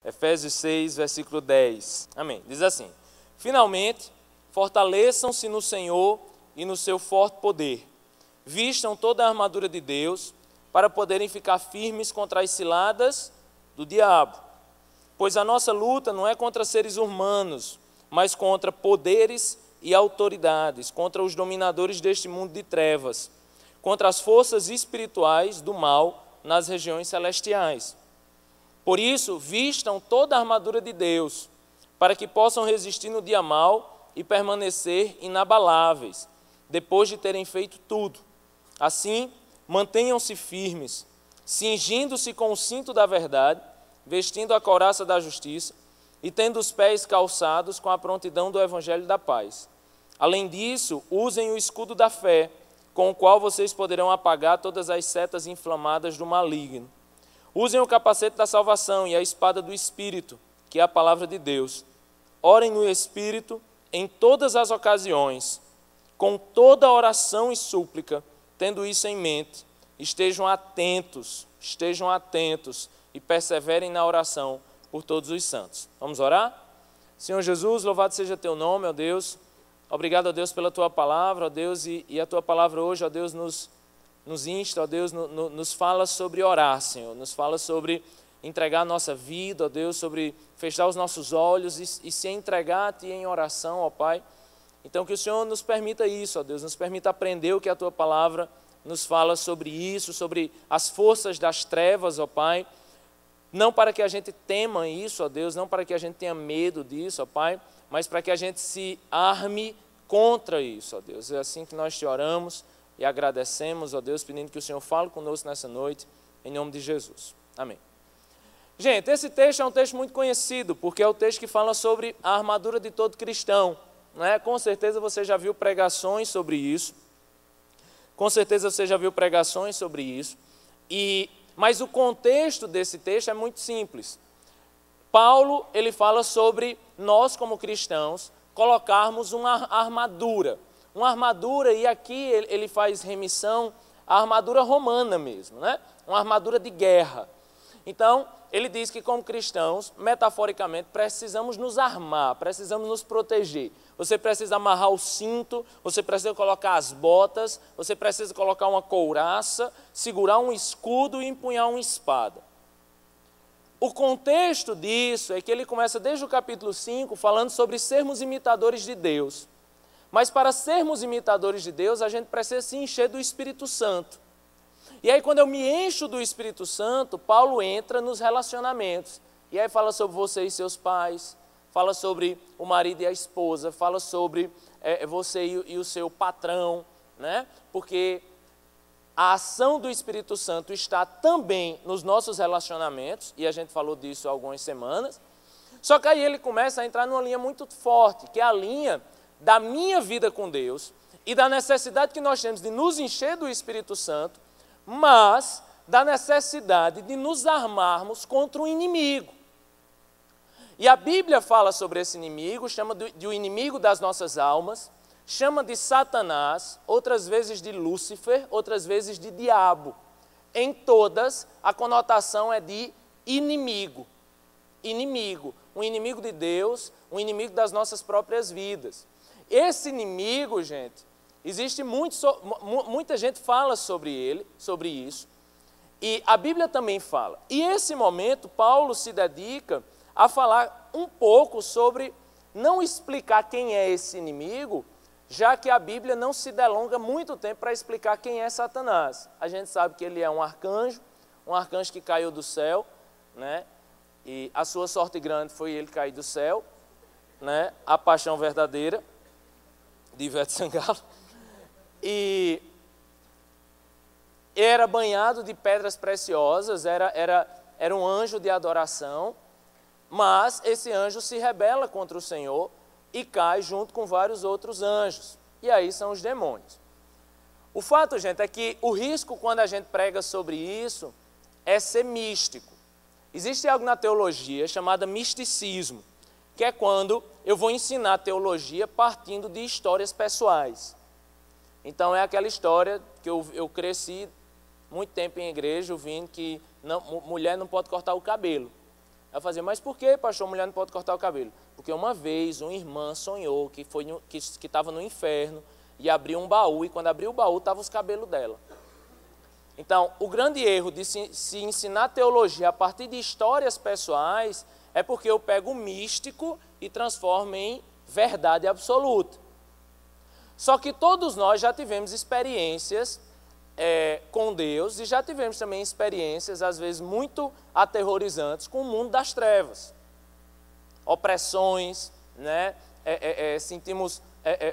Efésios 6, versículo 10. Amém. Diz assim: finalmente, fortaleçam-se no Senhor e no seu forte poder. Vistam toda a armadura de Deus para poderem ficar firmes contra as ciladas do diabo. Pois a nossa luta não é contra seres humanos, mas contra poderes e autoridades, contra os dominadores deste mundo de trevas, contra as forças espirituais do mal nas regiões celestiais. Por isso, vistam toda a armadura de Deus, para que possam resistir no dia mau e permanecer inabaláveis, depois de terem feito tudo. Assim, mantenham-se firmes, cingindo-se com o cinto da verdade, vestindo a couraça da justiça e tendo os pés calçados com a prontidão do evangelho da paz. Além disso, usem o escudo da fé, com o qual vocês poderão apagar todas as setas inflamadas do maligno. Usem o capacete da salvação e a espada do Espírito, que é a palavra de Deus. Orem no Espírito em todas as ocasiões, com toda oração e súplica, tendo isso em mente. Estejam atentos e perseverem na oração por todos os santos. Vamos orar? Senhor Jesus, louvado seja teu nome, ó Deus. Obrigado, ó Deus, pela tua palavra, ó Deus, e a tua palavra hoje, ó Deus, nos insta, ó Deus, nos fala sobre orar, Senhor, nos fala sobre entregar a nossa vida, ó Deus, sobre fechar os nossos olhos e se entregar a Ti em oração, ó Pai. Então que o Senhor nos permita isso, ó Deus, nos permita aprender o que a tua palavra nos fala sobre isso, sobre as forças das trevas, ó Pai. Não para que a gente tema isso, ó Deus, não para que a gente tenha medo disso, ó Pai, mas para que a gente se arme contra isso, ó Deus. É assim que nós te oramos e agradecemos, ó Deus, pedindo que o Senhor fale conosco nessa noite, em nome de Jesus. Amém. Gente, esse texto é um texto muito conhecido, porque é o texto que fala sobre a armadura de todo cristão, né? Com certeza você já viu pregações sobre isso, mas o contexto desse texto é muito simples. Paulo, ele fala sobre nós como cristãos colocarmos uma armadura, e aqui ele faz remissão à armadura romana mesmo, né? Uma armadura de guerra. Então, ele diz que como cristãos, metaforicamente, precisamos nos armar, precisamos nos proteger. Você precisa amarrar o cinto, você precisa colocar as botas, você precisa colocar uma couraça, segurar um escudo e empunhar uma espada. O contexto disso é que ele começa desde o capítulo 5 falando sobre sermos imitadores de Deus. Mas para sermos imitadores de Deus, a gente precisa se encher do Espírito Santo. E aí quando eu me encho do Espírito Santo, Paulo entra nos relacionamentos. E aí fala sobre você e seus pais, fala sobre o marido e a esposa, fala sobre você e o seu patrão, né? Porque a ação do Espírito Santo está também nos nossos relacionamentos, e a gente falou disso há algumas semanas. Só que aí ele começa a entrar numa linha muito forte, que é a linha da minha vida com Deus e da necessidade que nós temos de nos encher do Espírito Santo, mas da necessidade de nos armarmos contra o inimigo. E a Bíblia fala sobre esse inimigo, chama de o inimigo das nossas almas, chama de Satanás, outras vezes de Lúcifer, outras vezes de diabo. Em todas, a conotação é de inimigo. Inimigo. Um inimigo de Deus, um inimigo das nossas próprias vidas. Esse inimigo, gente, existe muita gente fala sobre ele, sobre isso. E a Bíblia também fala. E esse momento, Paulo se dedica a falar um pouco sobre, não explicar quem é esse inimigo, já que a Bíblia não se delonga muito tempo para explicar quem é Satanás. A gente sabe que ele é um arcanjo que caiu do céu, né? E a sua sorte grande foi ele cair do céu, né? A paixão verdadeira, de Ivete Sangalo. E era banhado de pedras preciosas, era um anjo de adoração, mas esse anjo se rebela contra o Senhor e cai junto com vários outros anjos. E aí são os demônios. O fato, gente, é que o risco quando a gente prega sobre isso é ser místico. Existe algo na teologia chamado misticismo, que é quando eu vou ensinar teologia partindo de histórias pessoais. Então é aquela história que eu cresci muito tempo em igreja ouvindo que mulher não pode cortar o cabelo. Aí eu fazia, mas por que, pastor, mulher não pode cortar o cabelo? Porque uma vez uma irmã sonhou que estava no inferno e abriu um baú, e quando abriu o baú estavam os cabelos dela. Então, o grande erro de se ensinar teologia a partir de histórias pessoais é porque eu pego o místico e transformo em verdade absoluta. Só que todos nós já tivemos experiências com Deus e já tivemos também experiências, às vezes, muito aterrorizantes com o mundo das trevas. Opressões, né? Sentimos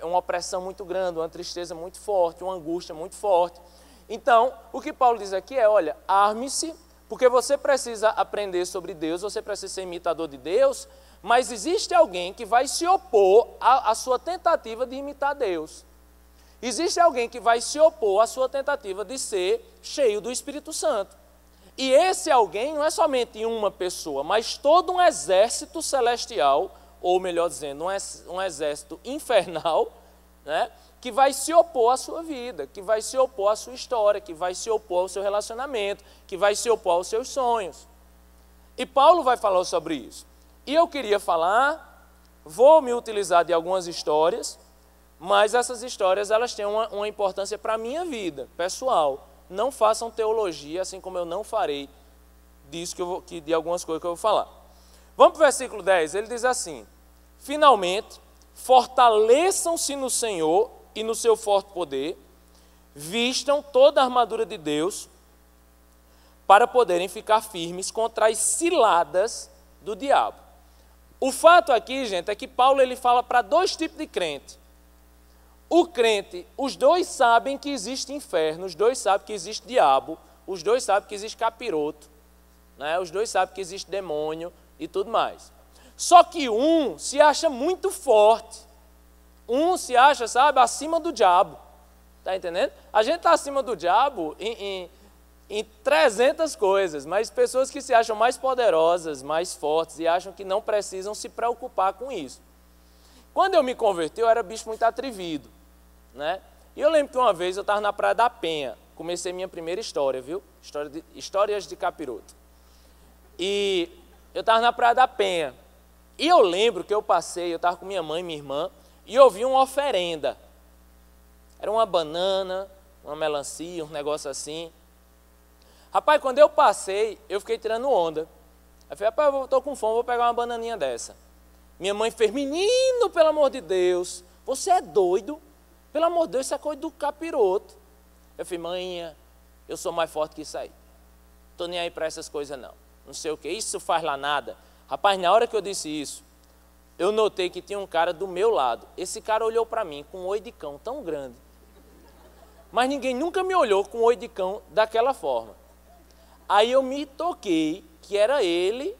uma opressão muito grande, uma tristeza muito forte, uma angústia muito forte. Então, o que Paulo diz aqui é, olha, arme-se, porque você precisa aprender sobre Deus, você precisa ser imitador de Deus, mas existe alguém que vai se opor à sua tentativa de imitar Deus. Existe alguém que vai se opor à sua tentativa de ser cheio do Espírito Santo. E esse alguém não é somente uma pessoa, mas todo um exército celestial, ou melhor dizendo, um exército infernal, né, que vai se opor à sua vida, que vai se opor à sua história, que vai se opor ao seu relacionamento, que vai se opor aos seus sonhos. E Paulo vai falar sobre isso. E eu queria falar, vou me utilizar de algumas histórias, mas essas histórias elas têm uma importância para a minha vida pessoal. Não façam teologia, assim como eu não farei disso de algumas coisas que eu vou falar. Vamos para o versículo 10, ele diz assim: finalmente, fortaleçam-se no Senhor e no seu forte poder, vistam toda a armadura de Deus, para poderem ficar firmes contra as ciladas do diabo. O fato aqui, gente, é que Paulo ele fala para dois tipos de crente. O crente, os dois sabem que existe inferno, os dois sabem que existe diabo, os dois sabem que existe capiroto, né? Os dois sabem que existe demônio e tudo mais. Só que um se acha muito forte, um se acha, sabe, acima do diabo, tá entendendo? A gente está acima do diabo em 300 coisas, mas pessoas que se acham mais poderosas, mais fortes e acham que não precisam se preocupar com isso. Quando eu me converti, eu era bicho muito atrevido, né? E eu lembro que uma vez eu estava na Praia da Penha, comecei minha primeira história, viu? Histórias de capiroto. E eu estava na Praia da Penha, e eu lembro que eu estava com minha mãe e minha irmã, e eu vi uma oferenda. Era uma banana, uma melancia, um negócio assim. Rapaz, quando eu passei, eu fiquei tirando onda. Eu falei, rapaz, eu estou com fome, vou pegar uma bananinha dessa. Minha mãe fez, menino, pelo amor de Deus, você é doido? Pelo amor de Deus, isso é coisa do capiroto. Eu falei, mãe, eu sou mais forte que isso aí. Estou nem aí para essas coisas não. Não sei o que, isso faz lá nada. Rapaz, na hora que eu disse isso, eu notei que tinha um cara do meu lado. Esse cara olhou para mim com um oi de cão tão grande. Mas ninguém nunca me olhou com um oi de cão daquela forma. Aí eu me toquei que era ele,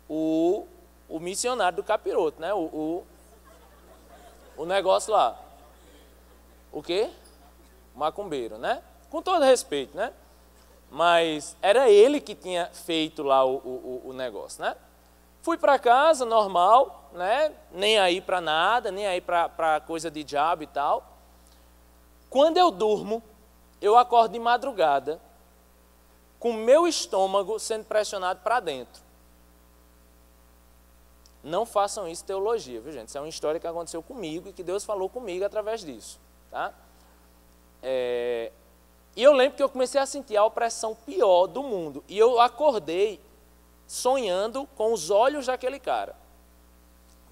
o missionário do capiroto, né? O negócio lá. O quê? Macumbeiro, né? Com todo respeito, né? Mas era ele que tinha feito lá o negócio, né? Fui para casa, normal, né? Nem aí para nada, nem aí para coisa de diabo e tal. Quando eu durmo, eu acordo de madrugada, com o meu estômago sendo pressionado para dentro. Não façam isso teologia, viu, gente? Isso é uma história que aconteceu comigo e que Deus falou comigo através disso, tá? E eu lembro que eu comecei a sentir a opressão pior do mundo. E eu acordei sonhando com os olhos daquele cara.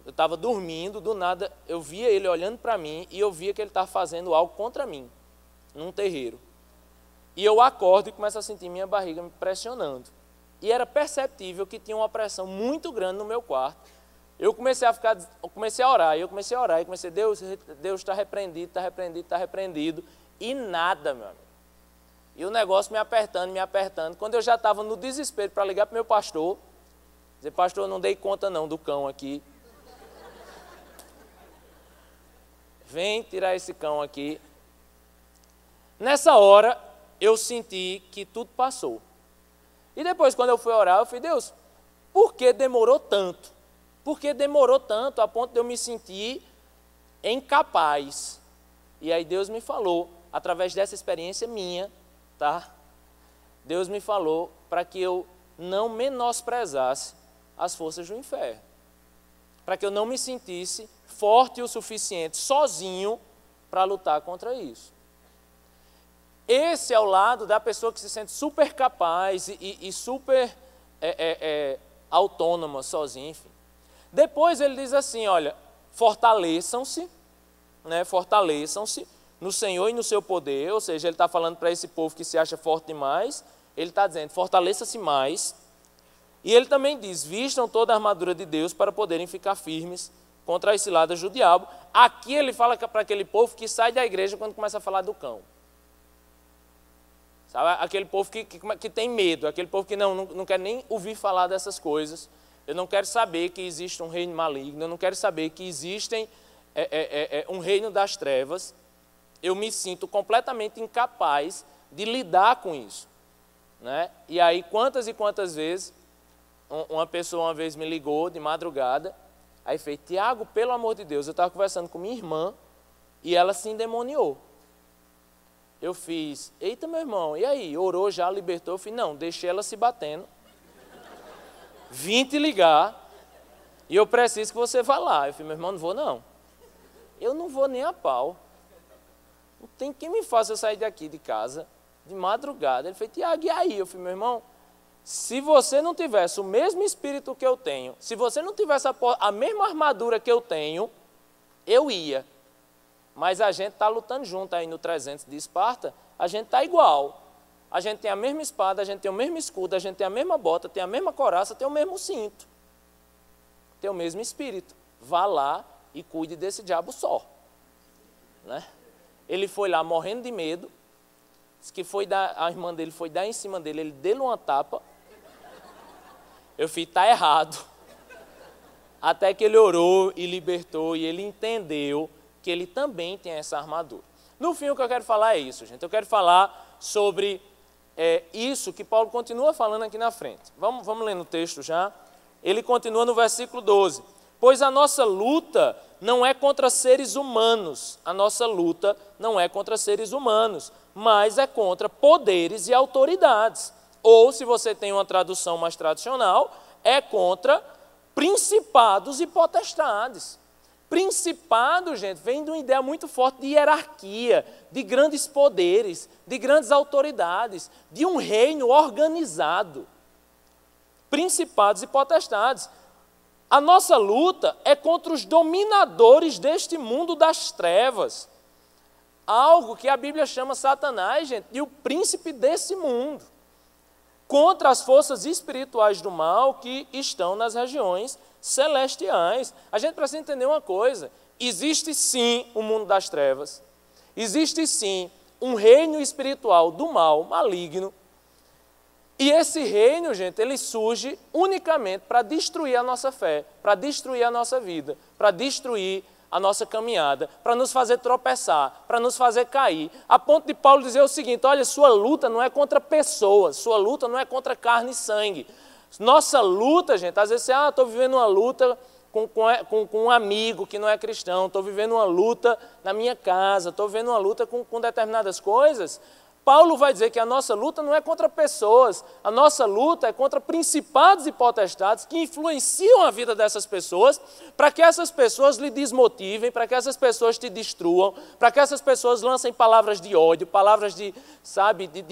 Eu estava dormindo, do nada eu via ele olhando para mim e eu via que ele estava fazendo algo contra mim, num terreiro. E eu acordo e começo a sentir minha barriga me pressionando. E era perceptível que tinha uma pressão muito grande no meu quarto. Eu comecei a orar, e comecei, Deus está repreendido, está repreendido, está repreendido. E nada, meu amigo. E o negócio me apertando. Quando eu já estava no desespero para ligar para o meu pastor, dizer, pastor, não dei conta não do cão aqui. Vem tirar esse cão aqui. Nessa hora, eu senti que tudo passou. E depois, quando eu fui orar, eu falei, Deus, por que demorou tanto? Por que demorou tanto a ponto de eu me sentir incapaz? E aí Deus me falou, através dessa experiência minha, tá? Deus me falou para que eu não menosprezasse as forças do inferno. Para que eu não me sentisse forte o suficiente, sozinho, para lutar contra isso. Esse é o lado da pessoa que se sente super capaz e super autônoma, sozinha, enfim. Depois ele diz assim, olha, fortaleçam-se, né, fortaleçam-se no Senhor e no seu poder, ou seja, ele está falando para esse povo que se acha forte demais, ele está dizendo, fortaleça-se mais. E ele também diz, vistam toda a armadura de Deus para poderem ficar firmes contra as ciladas do diabo. Aqui ele fala para aquele povo que sai da igreja quando começa a falar do cão. Sabe? Aquele povo que tem medo, aquele povo que não quer nem ouvir falar dessas coisas. Eu não quero saber que existe um reino maligno, eu não quero saber que existem um reino das trevas. Eu me sinto completamente incapaz de lidar com isso. Né? E aí, quantas e quantas vezes, uma pessoa uma vez me ligou de madrugada, aí fez, Tiago, pelo amor de Deus, eu estava conversando com minha irmã e ela se endemoniou. Eu fiz, eita meu irmão, e aí, orou já, libertou? Eu fiz, não, deixei ela se batendo, vim te ligar e eu preciso que você vá lá. Eu fiz, meu irmão, não vou não. Eu não vou nem a pau. Não tem quem me faça eu sair daqui de casa de madrugada. Ele fez, Tiago, e aí? Eu fiz, meu irmão, se você não tivesse o mesmo espírito que eu tenho, se você não tivesse a mesma armadura que eu tenho, eu ia. Mas a gente está lutando junto aí no 300 de Esparta, a gente está igual. A gente tem a mesma espada, a gente tem o mesmo escudo, a gente tem a mesma bota, tem a mesma couraça, tem o mesmo cinto. Tem o mesmo espírito. Vá lá e cuide desse diabo só. Né? Ele foi lá morrendo de medo, disse que a irmã dele foi dar em cima dele, ele deu uma tapa. Eu fiz, está errado. Até que ele orou e libertou e ele entendeu que ele também tem essa armadura. No fim, o que eu quero falar é isso, gente. Eu quero falar sobre isso que Paulo continua falando aqui na frente. Vamos ler no texto já. Ele continua no versículo 12. Pois a nossa luta não é contra seres humanos. A nossa luta não é contra seres humanos, mas é contra poderes e autoridades. Ou, se você tem uma tradução mais tradicional, é contra principados e potestades. Principado, gente, vem de uma ideia muito forte de hierarquia, de grandes poderes, de grandes autoridades, de um reino organizado. Principados e potestades. A nossa luta é contra os dominadores deste mundo das trevas. Algo que a Bíblia chama Satanás, gente, de o príncipe desse mundo. Contra as forças espirituais do mal que estão nas regiões celestiais. A gente precisa entender uma coisa, existe sim o mundo das trevas, existe sim um reino espiritual do mal, maligno, e esse reino, gente, ele surge unicamente para destruir a nossa fé, para destruir a nossa vida, para destruir a nossa caminhada, para nos fazer tropeçar, para nos fazer cair, a ponto de Paulo dizer o seguinte, olha, sua luta não é contra pessoas, sua luta não é contra carne e sangue. Nossa luta, gente, às vezes você, estou vivendo uma luta com um amigo que não é cristão, estou vivendo uma luta na minha casa, estou vivendo uma luta com determinadas coisas. Paulo vai dizer que a nossa luta não é contra pessoas, a nossa luta é contra principados e potestades que influenciam a vida dessas pessoas, para que essas pessoas lhe desmotivem, para que essas pessoas te destruam, para que essas pessoas lancem palavras de ódio, palavras de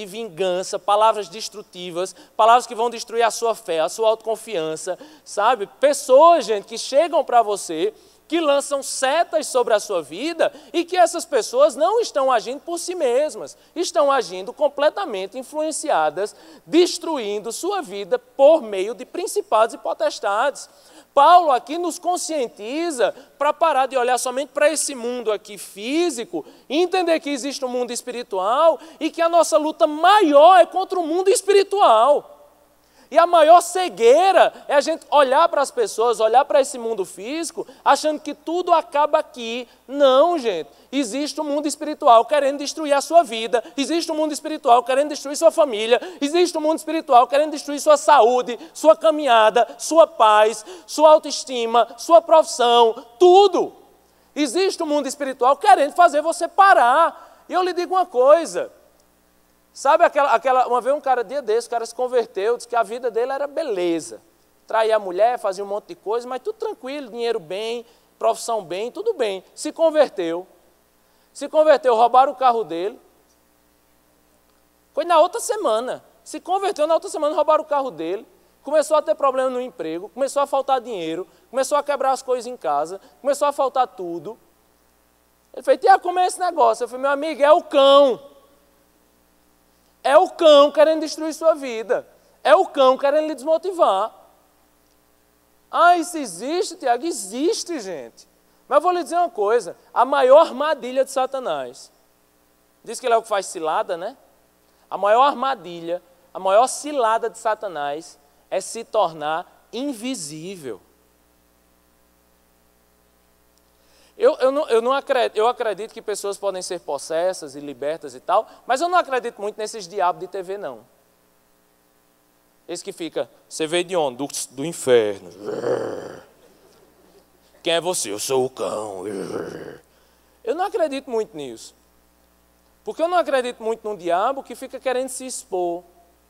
vingança, palavras destrutivas, palavras que vão destruir a sua fé, a sua autoconfiança, sabe? Pessoas, gente, que chegam para você, que lançam setas sobre a sua vida e que essas pessoas não estão agindo por si mesmas, estão agindo completamente influenciadas, destruindo sua vida por meio de principados e potestades. Paulo aqui nos conscientiza para parar de olhar somente para esse mundo aqui físico e entender que existe um mundo espiritual e que a nossa luta maior é contra o mundo espiritual. E a maior cegueira é a gente olhar para as pessoas, olhar para esse mundo físico, achando que tudo acaba aqui. Não, gente. Existe um mundo espiritual querendo destruir a sua vida. Existe um mundo espiritual querendo destruir sua família. Existe um mundo espiritual querendo destruir sua saúde, sua caminhada, sua paz, sua autoestima, sua profissão, tudo. Existe um mundo espiritual querendo fazer você parar. E eu lhe digo uma coisa. Sabe uma vez um cara, dia desse, o cara se converteu, disse que a vida dele era beleza. traía a mulher, fazia um monte de coisa, mas tudo tranquilo, dinheiro bem, profissão bem, tudo bem. Se converteu, roubaram o carro dele. Foi na outra semana. Se converteu, na outra semana roubaram o carro dele. Começou a ter problema no emprego, começou a faltar dinheiro, começou a quebrar as coisas em casa, começou a faltar tudo. Ele falou, Tiago, como é esse negócio? Eu falei, meu amigo, é o cão. É o cão querendo destruir sua vida. É o cão querendo lhe desmotivar. Ah, isso existe, Tiago? Existe, gente. Mas eu vou lhe dizer uma coisa, a maior armadilha de Satanás, diz que ele é o que faz cilada, né? A maior armadilha, a maior cilada de Satanás é se tornar invisível. Eu acredito que pessoas podem ser possessas e libertas e tal, mas eu não acredito muito nesses diabos de TV, não. Esse que fica, você veio de onde? Do inferno. Quem é você? Eu sou o cão. Eu não acredito muito nisso. Porque eu não acredito muito num diabo que fica querendo se expor,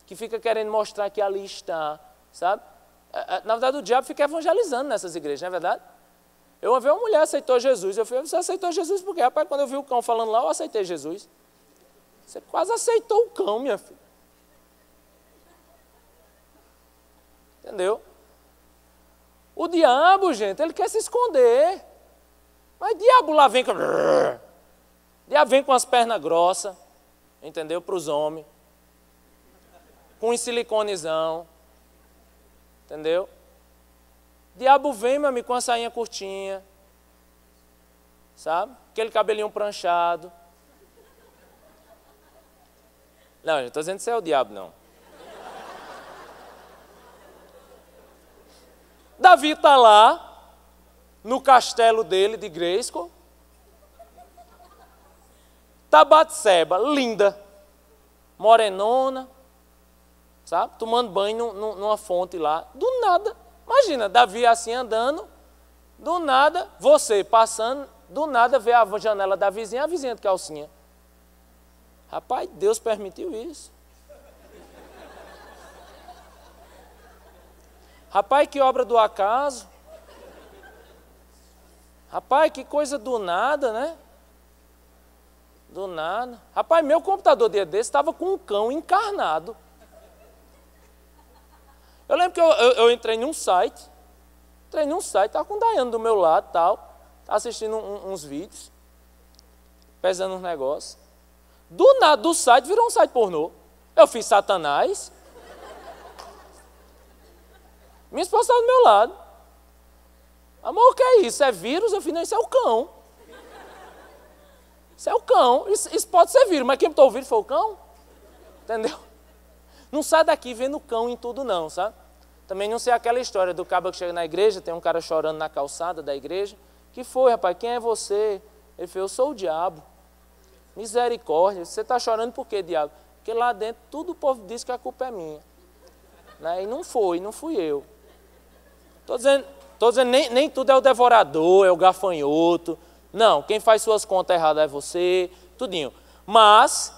que fica querendo mostrar que ali está, sabe? Na verdade, o diabo fica evangelizando nessas igrejas, não é verdade? Eu uma vez uma mulher aceitou Jesus, eu falei, você aceitou Jesus por quê? Rapaz, quando eu vi o cão falando lá, eu aceitei Jesus. Você quase aceitou o cão, minha filha. Entendeu? O diabo, gente, ele quer se esconder. Mas diabo lá vem com... Diabo vem com as pernas grossas, entendeu? Para os homens. Com um siliconezão. Entendeu? Diabo vem, meu amigo, com a sainha curtinha. Sabe? Aquele cabelinho pranchado. Não, eu não estou dizendo que você é o diabo, não. Davi está lá, no castelo dele de Grayskull. Está Batseba, linda, morenona, sabe? Tomando banho numa fonte lá. Do nada, imagina, Davi assim andando, do nada, você passando, do nada vê a janela da vizinha, a vizinha de calcinha. Rapaz, Deus permitiu isso. Rapaz, que obra do acaso. Rapaz, que coisa do nada, né? Do nada. Rapaz, meu computador dia desse estava com um cão encarnado. Eu lembro que eu entrei num site, estava com o Daiane do meu lado, tal, assistindo uns vídeos, pesando uns negócios. Do nada, do site virou um site pornô. Eu fiz Satanás. Minha esposa estava do meu lado. Amor, o que é isso? É vírus? Eu falei, não, isso é o cão. Isso é o cão. Isso pode ser vírus, mas quem botou o vírus foi o cão. Entendeu? Não sai daqui vendo cão em tudo não, sabe? Também não sei aquela história do cabo que chega na igreja, tem um cara chorando na calçada da igreja. Que foi, rapaz? Quem é você? Ele falou, eu sou o diabo. Misericórdia. Você está chorando por quê, diabo? Porque lá dentro tudo o povo diz que a culpa é minha. Né? E não fui eu. Estou dizendo nem tudo é o devorador, é o gafanhoto. Não, quem faz suas contas erradas é você, tudinho. Mas,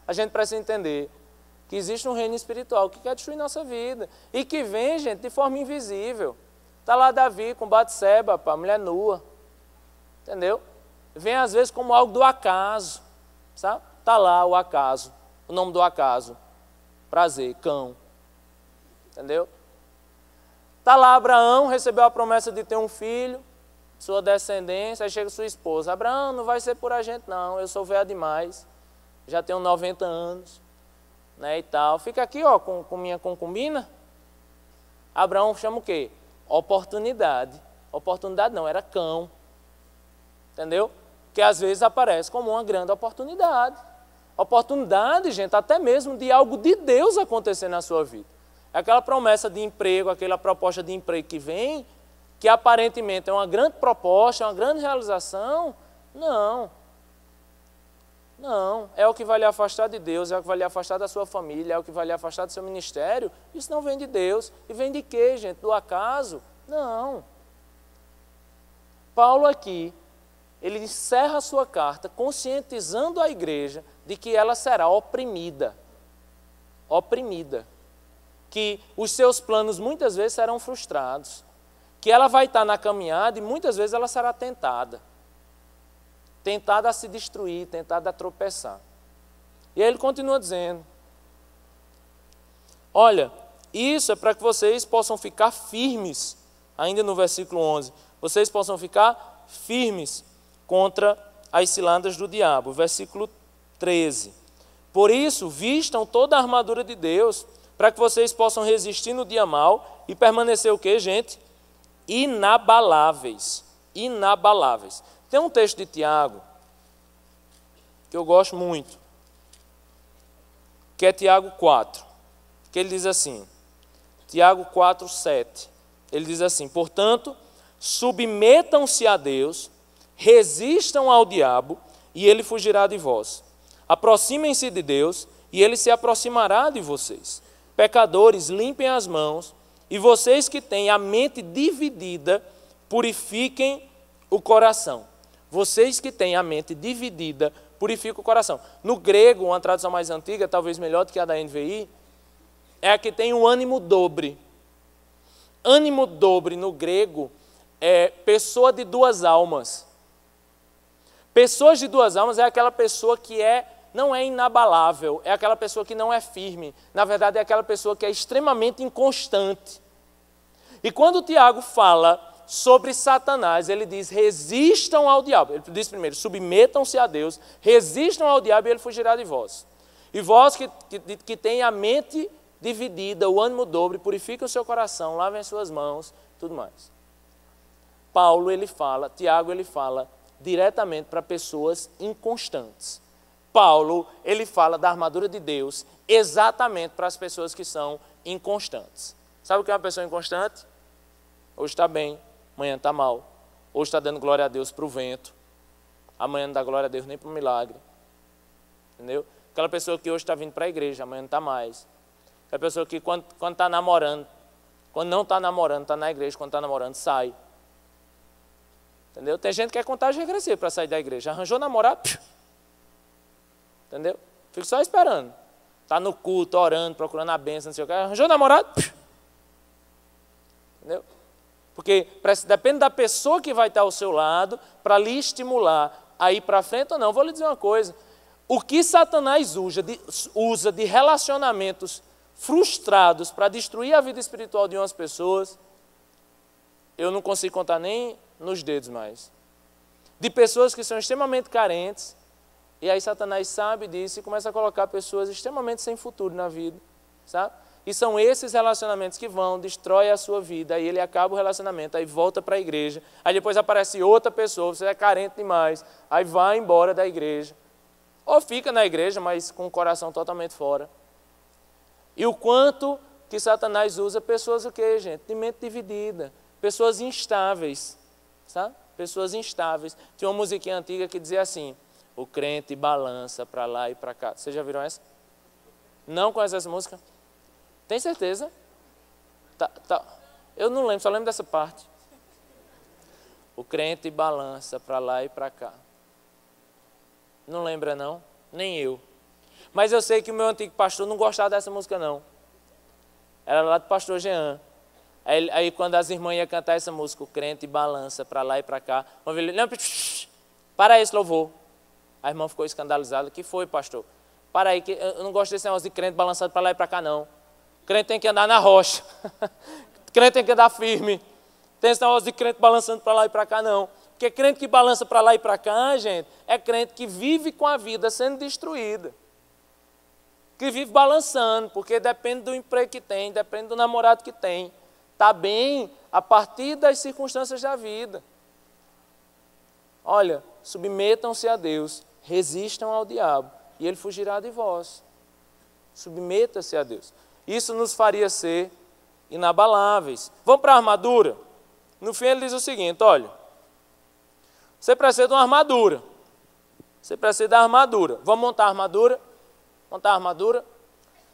a gente precisa entender que existe um reino espiritual que quer destruir nossa vida. E que vem, gente, de forma invisível. Está lá Davi com Batseba, a mulher nua. Entendeu? Vem às vezes como algo do acaso. Sabe? Está lá o acaso, o nome do acaso. Prazer, cão. Entendeu? Está lá Abraão, recebeu a promessa de ter um filho, sua descendência, aí chega sua esposa. Abraão, não vai ser por a gente não, eu sou velha demais, já tenho 90 anos, né, e tal. Fica aqui, ó, com minha concubina. Abraão chama o quê? Oportunidade. Oportunidade não, era cão. Entendeu? Que às vezes aparece como uma grande oportunidade. Oportunidade, gente, até mesmo de algo de Deus acontecer na sua vida. Aquela promessa de emprego, aquela proposta de emprego que vem, que aparentemente é uma grande proposta, é uma grande realização. Não. Não. É o que vai lhe afastar de Deus, é o que vai lhe afastar da sua família, é o que vai lhe afastar do seu ministério. Isso não vem de Deus. E vem de quê, gente? Do acaso? Não. Paulo aqui, ele encerra a sua carta conscientizando a igreja de que ela será oprimida. Oprimida. que os seus planos muitas vezes serão frustrados, que ela vai estar na caminhada e muitas vezes ela será tentada a se destruir, tentada a tropeçar. E aí ele continua dizendo, olha, isso é para que vocês possam ficar firmes, ainda no versículo 11, vocês possam ficar firmes contra as ciladas do diabo. Versículo 13, por isso vistam toda a armadura de Deus, para que vocês possam resistir no dia mau e permanecer o quê, gente? Inabaláveis. Inabaláveis. Tem um texto de Tiago que eu gosto muito, que é Tiago 4, que ele diz assim, Tiago 4, 7, ele diz assim, portanto, submetam-se a Deus, resistam ao diabo e ele fugirá de vós. Aproximem-se de Deus e ele se aproximará de vocês. Pecadores, limpem as mãos, e vocês que têm a mente dividida, purifiquem o coração. Vocês que têm a mente dividida, purifiquem o coração. No grego, uma tradução mais antiga, talvez melhor do que a da NVI, é a que tem o ânimo dobre. Ânimo dobre no grego é pessoa de duas almas. Pessoas de duas almas é aquela pessoa que não é inabalável, é aquela pessoa que não é firme. Na verdade, é aquela pessoa que é extremamente inconstante. E quando o Tiago fala sobre Satanás, ele diz, resistam ao diabo. Ele diz primeiro, submetam-se a Deus, resistam ao diabo e ele fugirá de vós. E vós que têm a mente dividida, o ânimo dobre, purifiquem o seu coração, lavem as suas mãos, tudo mais. Tiago ele fala diretamente para pessoas inconstantes. Paulo, ele fala da armadura de Deus exatamente para as pessoas que são inconstantes. Sabe o que é uma pessoa inconstante? Hoje está bem, amanhã está mal. Hoje está dando glória a Deus para o vento, amanhã não dá glória a Deus nem para o milagre. Entendeu? Aquela pessoa que hoje está vindo para a igreja, amanhã não está mais. Aquela pessoa que quando está namorando, quando não está namorando, está na igreja, quando está namorando, sai. Entendeu? Tem gente que é contagem regressiva para sair da igreja. Arranjou namorado, entendeu? Fica só esperando. Está no culto, orando, procurando a bênção, não sei o que. Arranjou namorado, entendeu? Porque depende da pessoa que vai estar ao seu lado para lhe estimular a ir para frente ou não. Vou lhe dizer uma coisa. O que Satanás usa de relacionamentos frustrados para destruir a vida espiritual de umas pessoas, eu não consigo contar nem nos dedos mais. De pessoas que são extremamente carentes, e aí Satanás sabe disso e começa a colocar pessoas extremamente sem futuro na vida, sabe? E são esses relacionamentos que destrói a sua vida, aí ele acaba o relacionamento, aí volta para a igreja, aí depois aparece outra pessoa, você é carente demais, aí vai embora da igreja, ou fica na igreja, mas com o coração totalmente fora. E o quanto que Satanás usa pessoas o quê, gente? De mente dividida, pessoas instáveis, sabe? Pessoas instáveis. Tinha uma musiquinha antiga que dizia assim, o crente balança para lá e para cá. Vocês já viram essa? Não conhece essa música? Tem certeza? Tá. Eu não lembro, só lembro dessa parte. O crente balança para lá e para cá. Não lembra não? Nem eu. Mas eu sei que o meu antigo pastor não gostava dessa música não. Era lá do pastor Jean. Aí quando as irmãs iam cantar essa música, o crente balança para lá e para cá, uma vez ele, não, para esse louvor. A irmã ficou escandalizada, o que foi, pastor? Para aí, que eu não gosto desse negócio de crente balançado para lá e para cá, não. Crente tem que andar na rocha, crente tem que andar firme. Tem esse negócio de crente balançando para lá e para cá, não. Porque crente que balança para lá e para cá, gente, é crente que vive com a vida sendo destruída. Que vive balançando, porque depende do emprego que tem, depende do namorado que tem. Está bem a partir das circunstâncias da vida. Olha, submetam-se a Deus, resistam ao diabo, e ele fugirá de vós. Submeta-se a Deus. Isso nos faria ser inabaláveis. Vamos para a armadura? No fim ele diz o seguinte, olha, você precisa de uma armadura. Você precisa da armadura. Vamos montar a armadura? Montar a armadura?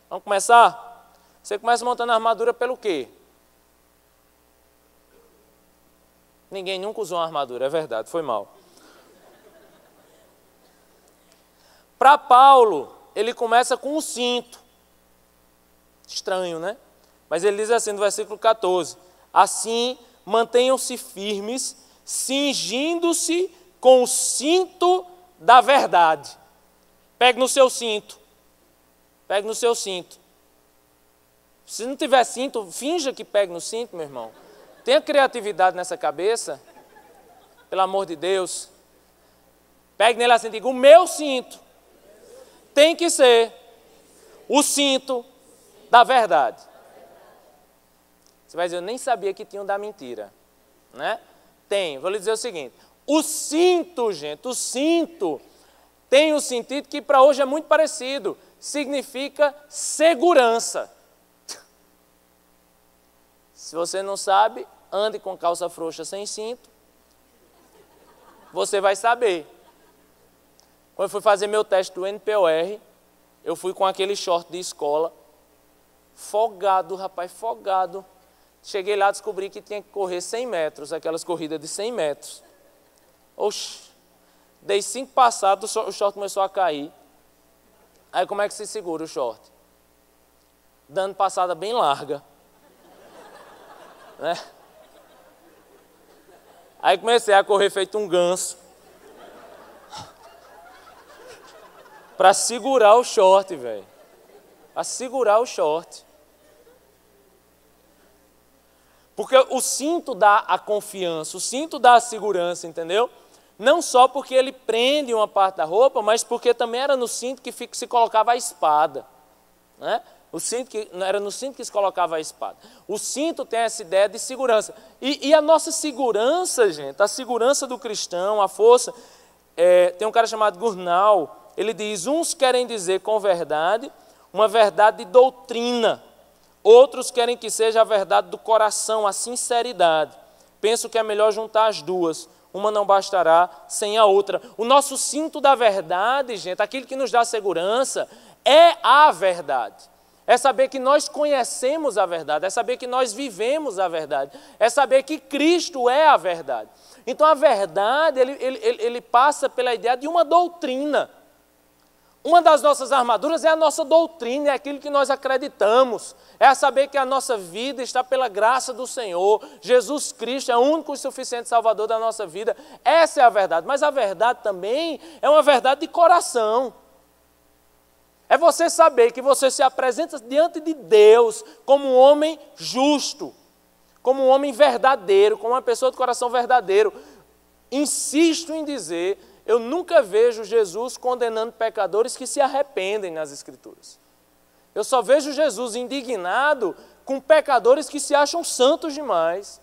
Vamos começar? Você começa montando a armadura pelo quê? Ninguém nunca usou uma armadura, é verdade, foi mal. Para Paulo, ele começa com um cinto. Estranho, né? Mas ele diz assim no versículo 14: assim, mantenham-se firmes, cingindo-se com o cinto da verdade. Pegue no seu cinto. Pegue no seu cinto. Se não tiver cinto, finja que pegue no cinto, meu irmão. Tenha criatividade nessa cabeça. Pelo amor de Deus. Pegue nele assim e diga: o meu cinto tem que ser o cinto da verdade. Você vai dizer: eu nem sabia que tinha um da mentira. Né? Tem. Vou lhe dizer o seguinte: o cinto, gente, o cinto tem um sentido que para hoje é muito parecido. Significa segurança. Se você não sabe, ande com calça frouxa sem cinto. Você vai saber. Quando eu fui fazer meu teste do NPOR, eu fui com aquele short de escola, folgado, rapaz, folgado. Cheguei lá e descobri que tinha que correr 100 metros, aquelas corridas de 100 metros. Oxi, dei 5 passadas, o short começou a cair. Aí como é que se segura o short? Dando passada bem larga. Né? Aí comecei a correr feito um ganso. Para segurar o short, velho. Para segurar o short. Porque o cinto dá a confiança, o cinto dá a segurança, entendeu? Não só porque ele prende uma parte da roupa, mas porque também era no cinto que se colocava a espada. Né? Era no cinto que se colocava a espada. O cinto tem essa ideia de segurança. E a nossa segurança, gente, a segurança do cristão, a força... tem um cara chamado Gurnall, ele diz: uns querem dizer com verdade uma verdade de doutrina. Outros querem que seja a verdade do coração, a sinceridade. Penso que é melhor juntar as duas. Uma não bastará sem a outra. O nosso cinto da verdade, gente, aquilo que nos dá segurança, é a verdade. É saber que nós conhecemos a verdade, é saber que nós vivemos a verdade, é saber que Cristo é a verdade. Então a verdade, ele passa pela ideia de uma doutrina. Uma das nossas armaduras é a nossa doutrina, é aquilo que nós acreditamos. É saber que a nossa vida está pela graça do Senhor. Jesus Cristo é o único e suficiente Salvador da nossa vida. Essa é a verdade. Mas a verdade também é uma verdade de coração. É você saber que você se apresenta diante de Deus como um homem justo, como um homem verdadeiro, como uma pessoa de coração verdadeiro. Insisto em dizer... eu nunca vejo Jesus condenando pecadores que se arrependem nas Escrituras. Eu só vejo Jesus indignado com pecadores que se acham santos demais.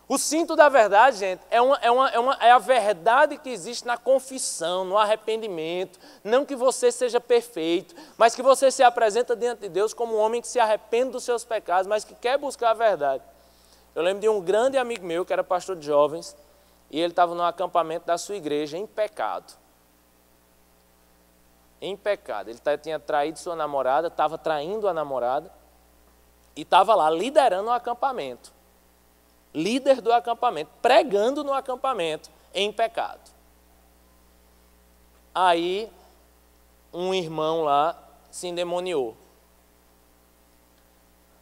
O cinto da verdade, gente, é a verdade que existe na confissão, no arrependimento. Não que você seja perfeito, mas que você se apresenta diante de Deus como um homem que se arrepende dos seus pecados, mas que quer buscar a verdade. Eu lembro de um grande amigo meu, que era pastor de jovens, e ele estava no acampamento da sua igreja em pecado. Em pecado. Ele tinha traído sua namorada, estava traindo a namorada e estava lá liderando o acampamento. Líder do acampamento, pregando no acampamento em pecado. Aí, um irmão lá se endemoniou.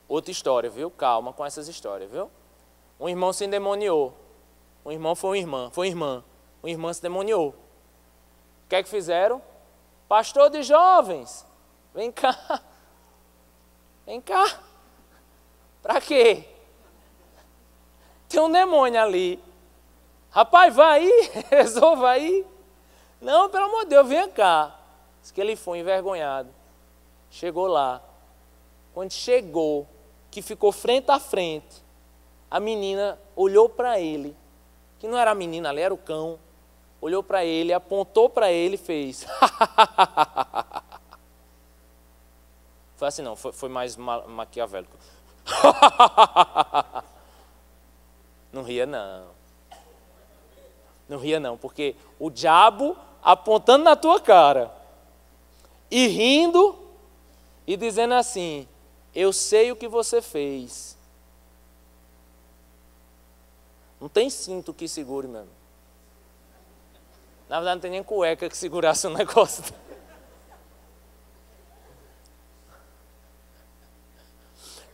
Outra história, viu? Calma com essas histórias, viu? Um irmão se endemoniou. Um irmão foi uma irmã. Uma irmã se demoniou. O que é que fizeram? Pastor de jovens, vem cá. Vem cá. Para quê? Tem um demônio ali. Rapaz, vai aí, resolva aí. Não, pelo amor de Deus, venha cá. Diz que ele foi envergonhado. Chegou lá. Quando chegou, que ficou frente a frente, a menina olhou para ele, que não era a menina ali, era o cão, olhou para ele, apontou para ele e fez. Foi assim não, foi mais maquiavélico. Não ria não. Não ria não, porque o diabo apontando na tua cara e rindo e dizendo assim: eu sei o que você fez. Não tem cinto que segure, meu irmão. Na verdade, não tem nem cueca que segurasse o negócio.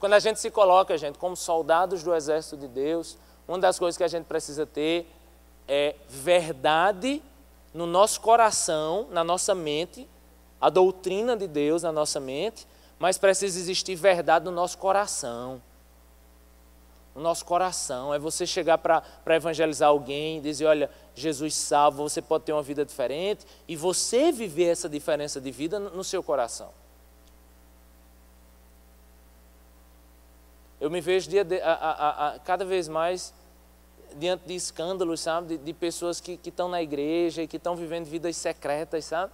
Quando a gente se coloca, gente, como soldados do exército de Deus, uma das coisas que a gente precisa ter é verdade no nosso coração, na nossa mente, a doutrina de Deus na nossa mente, mas precisa existir verdade no nosso coração. No nosso coração, é você chegar para evangelizar alguém e dizer, olha, Jesus salva, você pode ter uma vida diferente, e você viver essa diferença de vida no seu coração. Eu me vejo cada vez mais diante de escândalos, sabe, de pessoas que estão na igreja e que estão vivendo vidas secretas, sabe?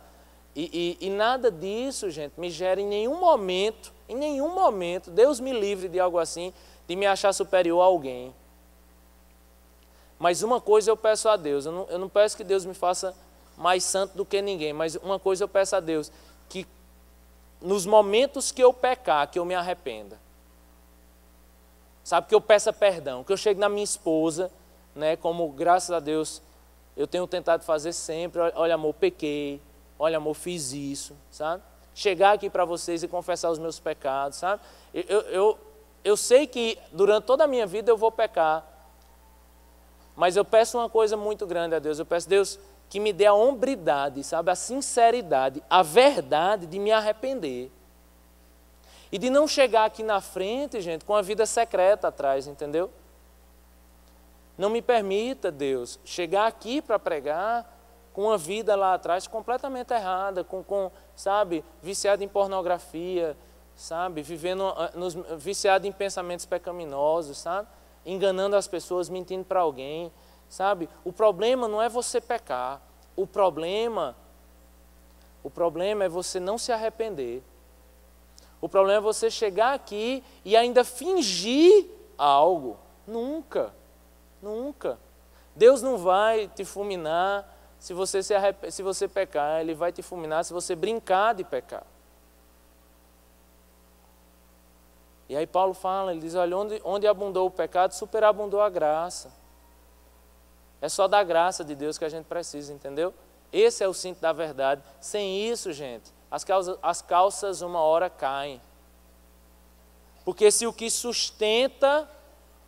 E nada disso, gente, me gera em nenhum momento, Deus me livre de algo assim, de me achar superior a alguém. Mas uma coisa eu peço a Deus, eu não peço que Deus me faça mais santo do que ninguém, mas uma coisa eu peço a Deus, que nos momentos que eu pecar, que eu me arrependa. Sabe, que eu peça perdão, que eu chegue na minha esposa, né, como graças a Deus eu tenho tentado fazer sempre, olha amor, pequei, olha amor, fiz isso, sabe? Chegar aqui para vocês e confessar os meus pecados, sabe? Eu sei que durante toda a minha vida eu vou pecar, mas eu peço uma coisa muito grande a Deus, eu peço, Deus, que me dê a hombridade, sabe, a sinceridade, a verdade de me arrepender. E de não chegar aqui na frente, gente, com a vida secreta atrás, entendeu? Não me permita, Deus, chegar aqui para pregar com uma vida lá atrás completamente errada, sabe, viciado em pornografia, sabe, viciado em pensamentos pecaminosos, sabe, enganando as pessoas, mentindo para alguém, sabe. O problema não é você pecar, o problema é você não se arrepender. O problema é você chegar aqui e ainda fingir algo. Nunca, nunca. Deus não vai te fulminar se você pecar, Ele vai te fulminar se você brincar de pecar. E aí Paulo fala, ele diz, olha, onde abundou o pecado, superabundou a graça. É só da graça de Deus que a gente precisa, entendeu? Esse é o cinto da verdade. Sem isso, gente, as calças uma hora caem. Porque se o que sustenta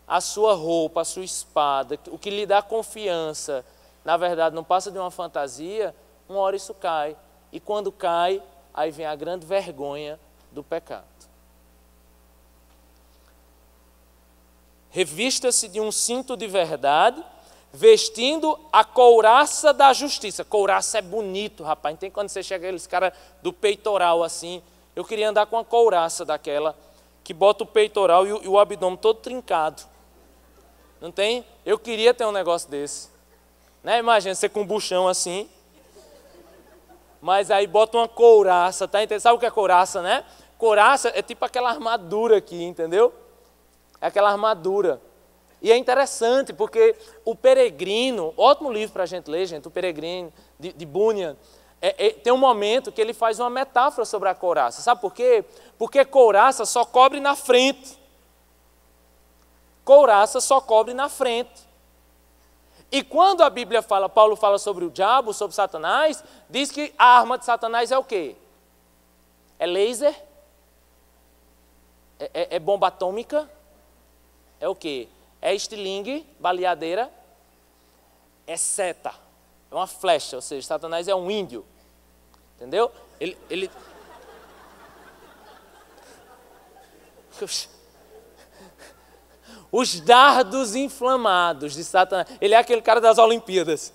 a sua roupa, a sua espada, o que lhe dá confiança, na verdade não passa de uma fantasia, uma hora isso cai. E quando cai, aí vem a grande vergonha do pecado. Revista-se de um cinto de verdade, vestindo a couraça da justiça. Couraça é bonito, rapaz. Tem quando você chega aqueles caras do peitoral assim. Eu queria andar com uma couraça daquela, que bota o peitoral e o abdômen todo trincado. Não tem? Eu queria ter um negócio desse. Né? Imagina você com um buchão assim. Mas aí bota uma couraça, tá entendendo? Sabe o que é couraça, né? Couraça é tipo aquela armadura aqui, entendeu? É aquela armadura. E é interessante porque o Peregrino, ótimo livro para a gente ler, gente, o Peregrino de Bunyan, tem um momento que ele faz uma metáfora sobre a couraça. Sabe por quê? Porque couraça só cobre na frente. Couraça só cobre na frente. E quando a Bíblia fala, Paulo fala sobre o diabo, sobre Satanás, diz que a arma de Satanás é o quê? É laser? É bomba atômica? É o quê? É estilingue, baleadeira, é seta, é uma flecha, ou seja, Satanás é um índio, entendeu? Ele... Os dardos inflamados de Satanás, ele é aquele cara das Olimpíadas,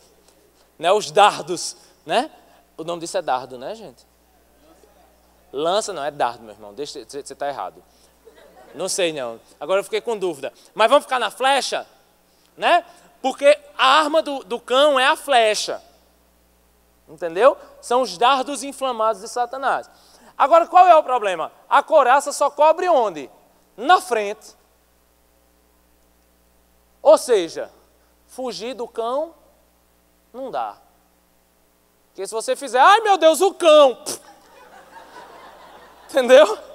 né? Os dardos, né? O nome disso é dardo, né, gente? Lança não, é dardo, meu irmão, você está errado. Não sei não, agora eu fiquei com dúvida. Mas vamos ficar na flecha, né? Porque a arma do cão é a flecha. Entendeu? São os dardos inflamados de Satanás. Agora qual é o problema? A couraça só cobre onde? Na frente. Ou seja, fugir do cão não dá. Porque se você fizer, ai meu Deus, o cão. Pff. Entendeu?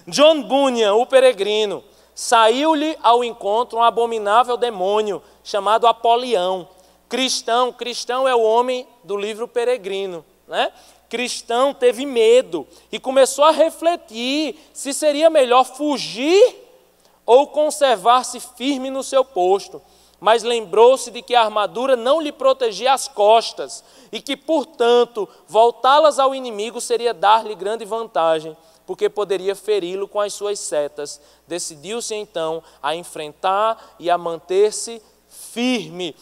John Bunyan, o peregrino, saiu-lhe ao encontro um abominável demônio chamado Apolião, Cristão é o homem do livro Peregrino, né? Cristão teve medo e começou a refletir se seria melhor fugir ou conservar-se firme no seu posto. Mas lembrou-se de que a armadura não lhe protegia as costas e que, portanto, voltá-las ao inimigo seria dar-lhe grande vantagem, porque poderia feri-lo com as suas setas. Decidiu-se então a enfrentar e a manter-se firme.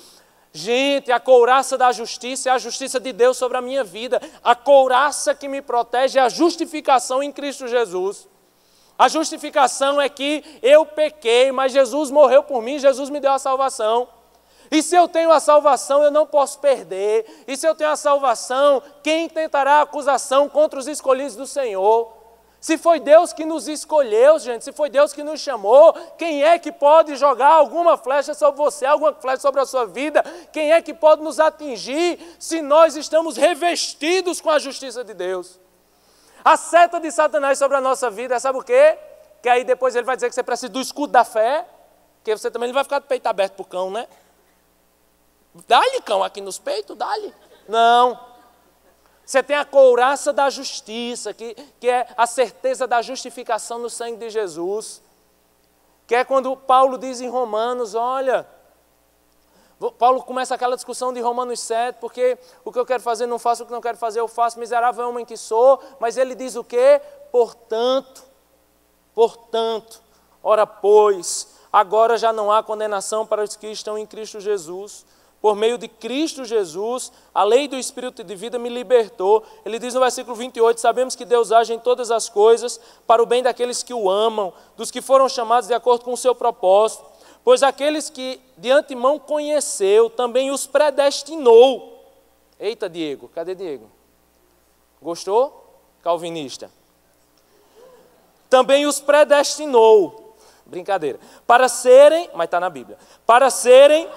Gente, a couraça da justiça é a justiça de Deus sobre a minha vida. A couraça que me protege é a justificação em Cristo Jesus. A justificação é que eu pequei, mas Jesus morreu por mim, Jesus me deu a salvação. E se eu tenho a salvação, eu não posso perder. E se eu tenho a salvação, quem tentará acusação contra os escolhidos do Senhor? Se foi Deus que nos escolheu, gente, se foi Deus que nos chamou, quem é que pode jogar alguma flecha sobre você, alguma flecha sobre a sua vida? Quem é que pode nos atingir se nós estamos revestidos com a justiça de Deus? A seta de Satanás sobre a nossa vida, sabe o quê? Que aí depois ele vai dizer que você precisa do escudo da fé, que você também não vai ficar de peito aberto para o cão, né? Dá-lhe cão aqui nos peitos, dá-lhe. Não. Você tem a couraça da justiça, que é a certeza da justificação no sangue de Jesus. Que é quando Paulo diz em Romanos, olha, Paulo começa aquela discussão de Romanos 7, porque o que eu quero fazer não faço, o que não quero fazer eu faço, miserável homem que sou, mas ele diz o quê? Portanto, ora pois, agora já não há condenação para os que estão em Cristo Jesus. Por meio de Cristo Jesus, a lei do Espírito de vida me libertou. Ele diz no versículo 28, sabemos que Deus age em todas as coisas para o bem daqueles que o amam, dos que foram chamados de acordo com o seu propósito. Pois aqueles que de antemão conheceu, também os predestinou. Eita, Diego, cadê Diego? Gostou? Calvinista. Também os predestinou. Brincadeira. Para serem, mas está na Bíblia, para serem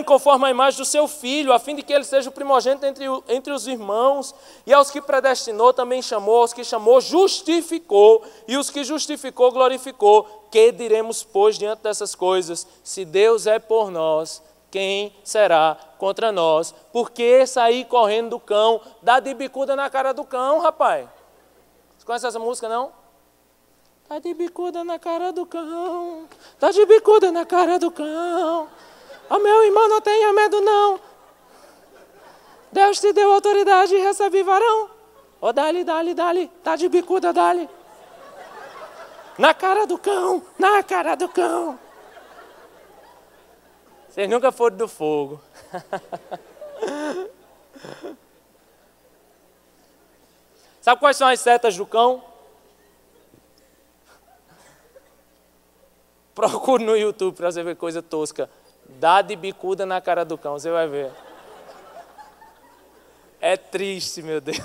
conforme a imagem do seu Filho, a fim de que ele seja o primogênito entre os irmãos. E aos que predestinou também chamou, aos que chamou justificou, e os que justificou glorificou. Que diremos, pois, diante dessas coisas? Se Deus é por nós, quem será contra nós? Por que sair correndo do cão? Dá de bicuda na cara do cão, rapaz. Você conhece essa música, não? Dá de bicuda na cara do cão, dá de bicuda na cara do cão. Ó meu irmão, não tenha medo não. Deus te deu autoridade e recebe varão. Ó, dá-lhe, dá de bicuda, dá-lhe. Na cara do cão, na cara do cão. Vocês nunca foram do fogo. Sabe quais são as setas do cão? Procure no YouTube para você ver coisa tosca. Dá de bicuda na cara do cão, você vai ver. É triste, meu Deus.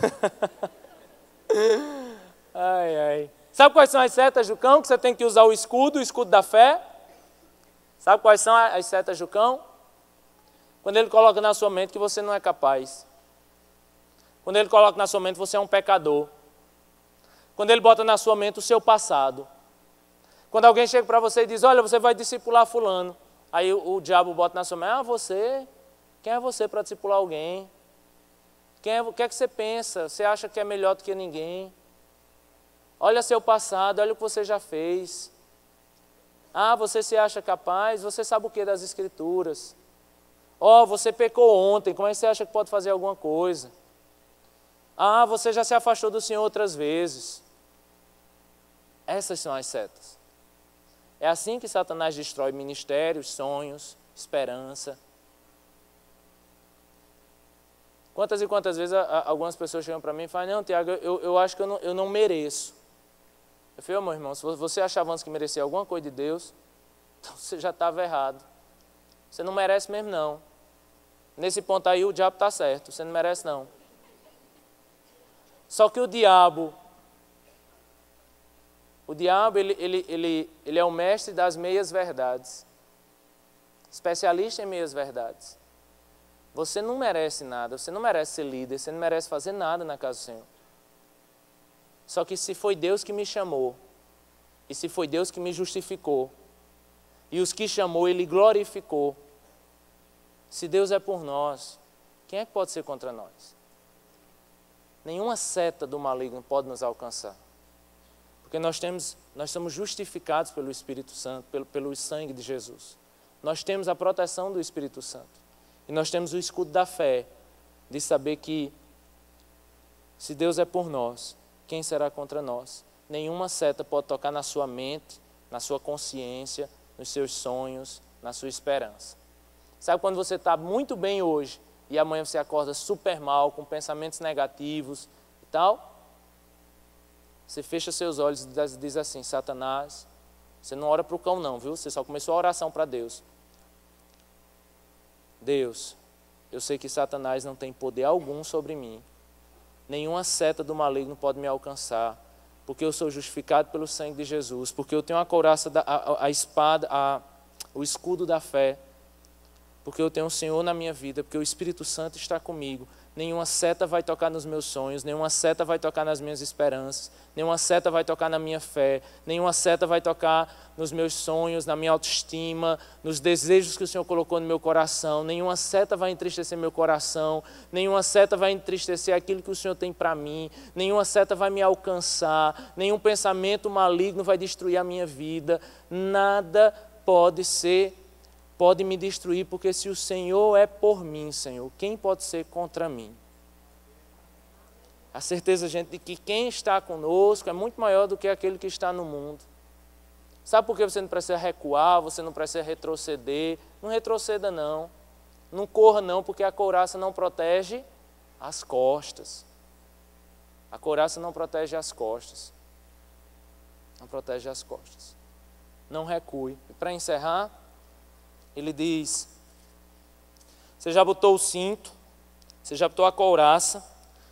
Ai, ai. Sabe quais são as setas do cão? Que você tem que usar o escudo da fé. Sabe quais são as setas do cão? Quando ele coloca na sua mente que você não é capaz. Quando ele coloca na sua mente que você é um pecador. Quando ele bota na sua mente o seu passado. Quando alguém chega para você e diz, olha, você vai discipular fulano. Aí o diabo bota na sua mente, você? Quem é você para discipular alguém? O que é que você pensa? Você acha que é melhor do que ninguém? Olha seu passado, olha o que você já fez. Ah, você se acha capaz? Você sabe o que das Escrituras? Você pecou ontem, como é que você acha que pode fazer alguma coisa? Ah, você já se afastou do Senhor outras vezes. Essas são as setas. É assim que Satanás destrói ministérios, sonhos, esperança. Quantas e quantas vezes algumas pessoas chegam para mim e falam, não, Tiago, eu acho que eu não mereço. Eu falei, meu irmão, se você achava antes que merecia alguma coisa de Deus, então você já estava errado. Você não merece mesmo não. Nesse ponto aí o diabo está certo, você não merece não. Só que o diabo ele é o mestre das meias verdades. Especialista em meias verdades. Você não merece nada, você não merece ser líder, você não merece fazer nada na casa do Senhor. Só que se foi Deus que me chamou, e se foi Deus que me justificou, e os que chamou Ele glorificou. Se Deus é por nós, quem é que pode ser contra nós? Nenhuma seta do maligno pode nos alcançar. Porque nós somos justificados pelo Espírito Santo, pelo sangue de Jesus. Nós temos a proteção do Espírito Santo. E nós temos o escudo da fé, de saber que se Deus é por nós, quem será contra nós? Nenhuma seta pode tocar na sua mente, na sua consciência, nos seus sonhos, na sua esperança. Sabe quando você está muito bem hoje e amanhã você acorda super mal, com pensamentos negativos e tal? Você fecha seus olhos e diz assim: Satanás, você não ora para o cão não, viu? Você só começou a oração para Deus. Deus, eu sei que Satanás não tem poder algum sobre mim. Nenhuma seta do maligno pode me alcançar, porque eu sou justificado pelo sangue de Jesus, porque eu tenho a couraça, a espada, o escudo da fé, porque eu tenho o Senhor na minha vida, porque o Espírito Santo está comigo. Nenhuma seta vai tocar nos meus sonhos, nenhuma seta vai tocar nas minhas esperanças, nenhuma seta vai tocar na minha fé, nenhuma seta vai tocar nos meus sonhos, na minha autoestima, nos desejos que o Senhor colocou no meu coração. Nenhuma seta vai entristecer meu coração, nenhuma seta vai entristecer aquilo que o Senhor tem para mim, nenhuma seta vai me alcançar, nenhum pensamento maligno vai destruir a minha vida. Nada pode me destruir, porque se o Senhor é por mim, Senhor, quem pode ser contra mim? A certeza, gente, de que quem está conosco é muito maior do que aquele que está no mundo. Sabe por que você não precisa recuar, você não precisa retroceder? Não retroceda não, não corra não, porque a couraça não protege as costas. A couraça não protege as costas. Não protege as costas. Não recue. E para encerrar, ele diz: você já botou o cinto, você já botou a couraça,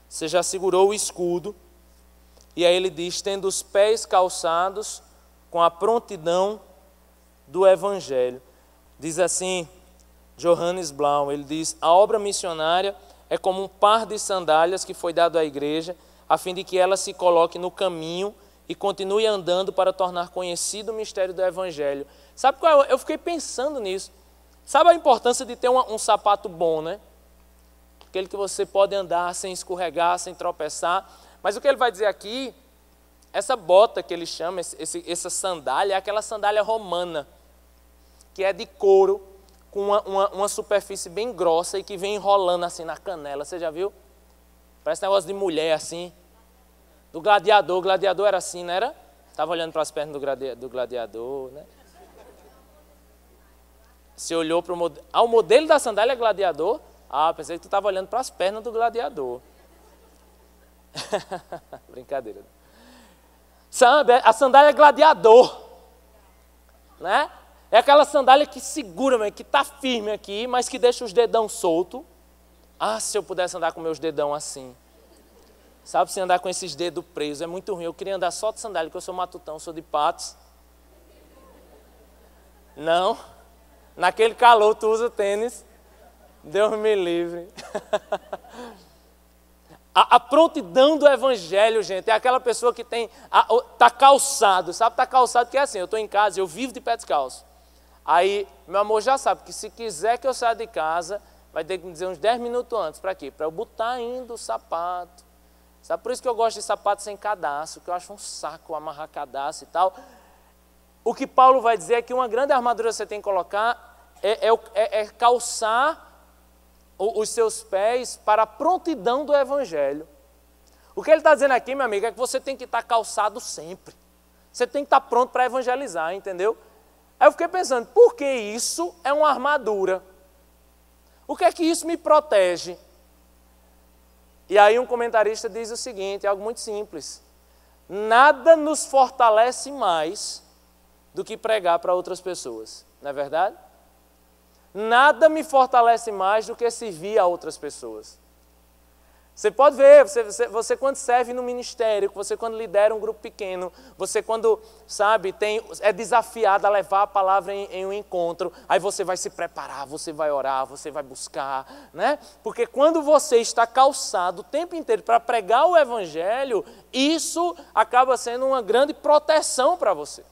você já segurou o escudo. E aí ele diz: tendo os pés calçados com a prontidão do Evangelho. Diz assim Johannes Blau, ele diz: a obra missionária é como um par de sandálias que foi dado à igreja, a fim de que ela se coloque no caminho e continue andando para tornar conhecido o mistério do Evangelho. Sabe qual é? Eu fiquei pensando nisso. Sabe a importância de ter um sapato bom, né? Aquele que você pode andar sem escorregar, sem tropeçar. Mas o que ele vai dizer aqui, essa bota que ele chama, essa sandália, é aquela sandália romana, que é de couro, com uma superfície bem grossa e que vem enrolando assim na canela. Você já viu? Parece negócio de mulher assim. Do gladiador. O gladiador era assim, não era? Estava olhando para as pernas do gladiador, né? Você olhou para o modelo. Ah, o modelo da sandália é gladiador? Ah, pensei que tu estava olhando para as pernas do gladiador. Brincadeira. Sabe, a sandália é gladiador. Né? É aquela sandália que segura, que está firme aqui, mas que deixa os dedão soltos. Ah, se eu pudesse andar com meus dedão assim. Sabe, se andar com esses dedos presos, é muito ruim. Eu queria andar só de sandália, porque eu sou matutão, sou de Patos. Não. Naquele calor tu usa tênis. Deus me livre. A prontidão do Evangelho, gente, é aquela pessoa que está calçado, sabe? Está calçado que é assim, eu estou em casa, eu vivo de pé descalço. Aí, meu amor já sabe que se quiser que eu saia de casa, vai ter que me dizer uns 10 minutos antes. Para quê? Para eu botar ainda o sapato. Sabe, por isso que eu gosto de sapato sem cadastro, que eu acho um saco amarrar cadastro e tal. O que Paulo vai dizer é que uma grande armadura que você tem que colocar é calçar os seus pés para a prontidão do Evangelho. O que ele está dizendo aqui, meu amigo, é que você tem que estar calçado sempre. Você tem que estar pronto para evangelizar, entendeu? Aí eu fiquei pensando, por que isso é uma armadura? O que é que isso me protege? E aí um comentarista diz o seguinte, é algo muito simples. Nada nos fortalece mais do que pregar para outras pessoas, não é verdade? Nada me fortalece mais do que servir a outras pessoas. Você pode ver, você quando serve no ministério, você quando lidera um grupo pequeno, você quando, sabe, é desafiado a levar a palavra em um encontro, aí você vai se preparar, você vai orar, você vai buscar, né? Porque quando você está calçado o tempo inteiro para pregar o Evangelho, isso acaba sendo uma grande proteção para você.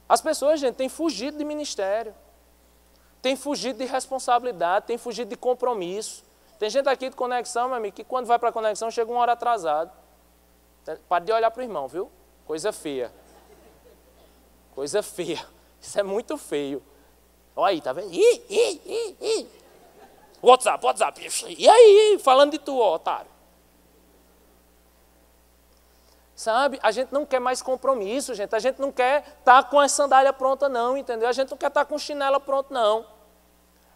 As pessoas, gente, têm fugido de ministério, têm fugido de responsabilidade, têm fugido de compromisso. Tem gente aqui de conexão, meu amigo, que quando vai para a conexão chega uma hora atrasado. Para de olhar para o irmão, viu? Coisa feia. Coisa feia. Isso é muito feio. Olha aí, tá vendo? WhatsApp. E aí, falando de tu, ó, otário. Sabe, a gente não quer mais compromisso, gente. A gente não quer estar com a sandália pronta, não, entendeu? A gente não quer estar com o chinelo pronto, não.